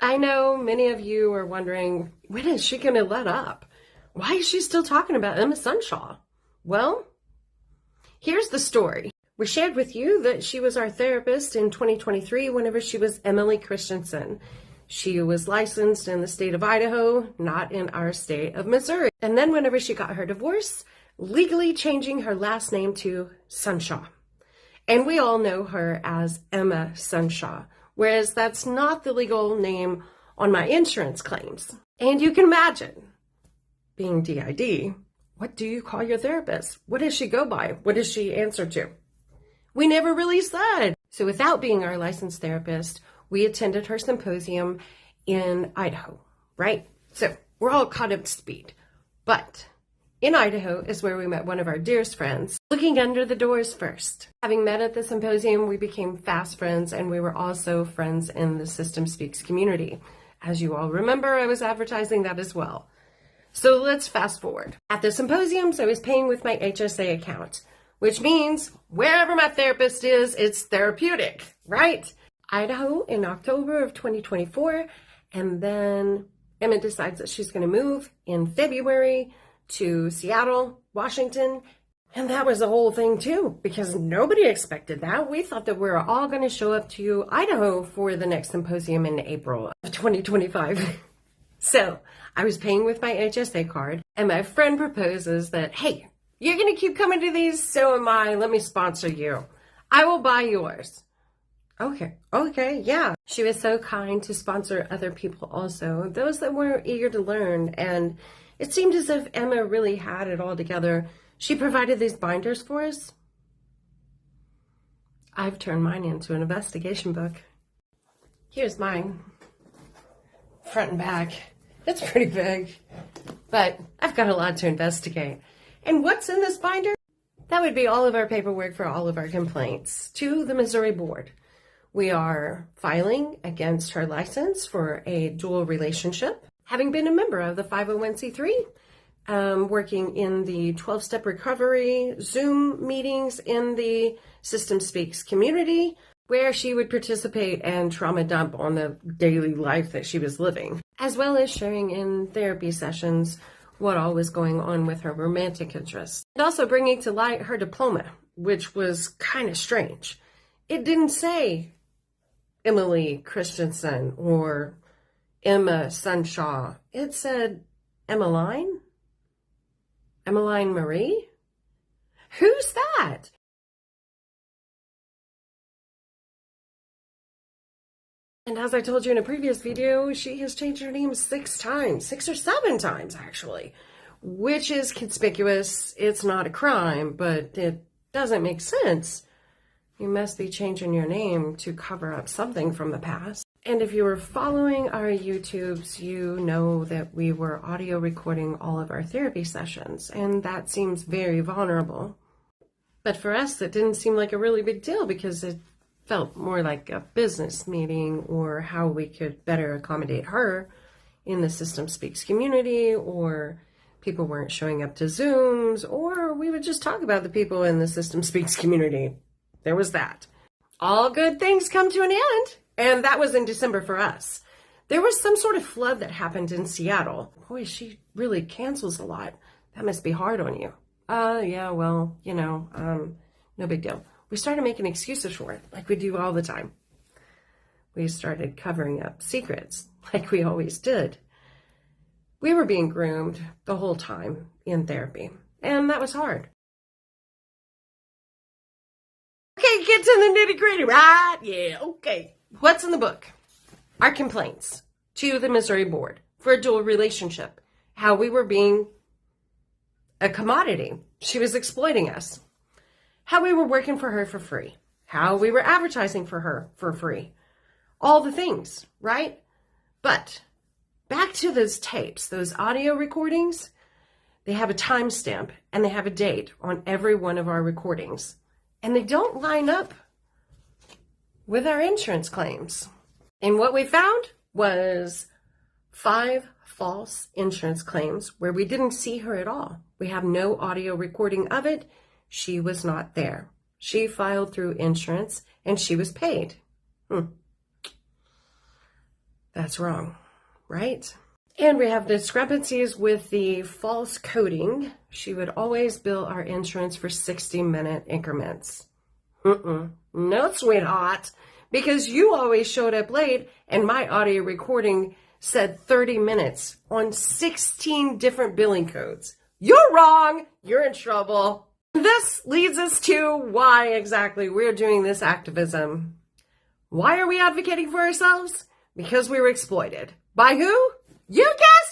I know many of you are wondering, when is she going to let up? Why is she still talking about Emma Sunshaw? Well, here's the story. We shared with you that she was our therapist in 2023 whenever she was Emily Christensen. She was licensed in the state of Idaho, not in our state of Missouri. And then whenever she got her divorce, legally changing her last name to Sunshaw. And we all know her as Emma Sunshaw, whereas that's not the legal name on my insurance claims. And you can imagine, being DID, what do you call your therapist? What does she go by? What does she answer to? We never really said. So without being our licensed therapist, we attended her symposium in Idaho, right? So we're all caught up to speed. But in Idaho is where we met one of our dearest friends, looking under the doors first. Having met at the symposium, we became fast friends, and we were also friends in the System Speaks community. As you all remember, I was advertising that as well. So let's fast forward. At the symposiums, I was paying with my HSA account, which means wherever my therapist is, it's therapeutic, right? Idaho in October of 2024, and then Emma decides that she's going to move in February to Seattle, Washington, and that was the whole thing too, because nobody expected that. We thought that we were all going to show up to Idaho for the next symposium in April of 2025. So I was paying with my HSA card, and my friend proposes that, hey, you're going to keep coming to these, so am I. Let me sponsor you. I will buy yours. Okay, yeah. She was so kind to sponsor other people also, those that were eager to learn, and it seemed as if Emma really had it all together. She provided these binders for us. I've turned mine into an investigation book. Here's mine, front and back. It's pretty big, but I've got a lot to investigate. And what's in this binder? That would be all of our paperwork for all of our complaints to the Missouri board. We are filing against her license for a dual relationship, having been a member of the 501c3, working in the 12-step recovery Zoom meetings in the System Speaks community, where she would participate and trauma dump on the daily life that she was living, as well as sharing in therapy sessions what all was going on with her romantic interests, and also bringing to light her diploma, which was kind of strange. It didn't say Emily Christensen or Emma Sunshaw. It said Emmeline Marie? Who's that? And as I told you in a previous video, she has changed her name 6 times, 6 or 7 times actually, which is conspicuous. It's not a crime, but it doesn't make sense. You must be changing your name to cover up something from the past. And if you were following our YouTubes, you know that we were audio recording all of our therapy sessions, and that seems very vulnerable. But for us, it didn't seem like a really big deal because it felt more like a business meeting or how we could better accommodate her in the System Speaks community, or people weren't showing up to Zooms, or we would just talk about the people in the System Speaks community. There was that. All good things come to an end, and that was in December for us. There was some sort of flood that happened in Seattle. Boy, she really cancels a lot. That must be hard on you. Yeah, well, no big deal. We started making excuses for it, like we do all the time. We started covering up secrets, like we always did. We were being groomed the whole time in therapy, and that was hard. Okay, get to the nitty-gritty, right? Yeah, okay. What's in the book? Our complaints to the Missouri board for a dual relationship. How we were being a commodity. She was exploiting us. How we were working for her for free. How we were advertising for her for free. All the things, right? But back to those tapes, those audio recordings, they have a timestamp and they have a date on every one of our recordings. And they don't line up with our insurance claims. And what we found was 5 false insurance claims where we didn't see her at all. We have no audio recording of it. She was not there. She filed through insurance and she was paid. That's wrong, right? And we have discrepancies with the false coding. She would always bill our insurance for 60-minute increments. No, sweetheart, because you always showed up late and my audio recording said 30 minutes on 16 different billing codes. You're wrong. You're in trouble. This leads us to why exactly we're doing this activism. Why are we advocating for ourselves? Because we were exploited. By who? You guessed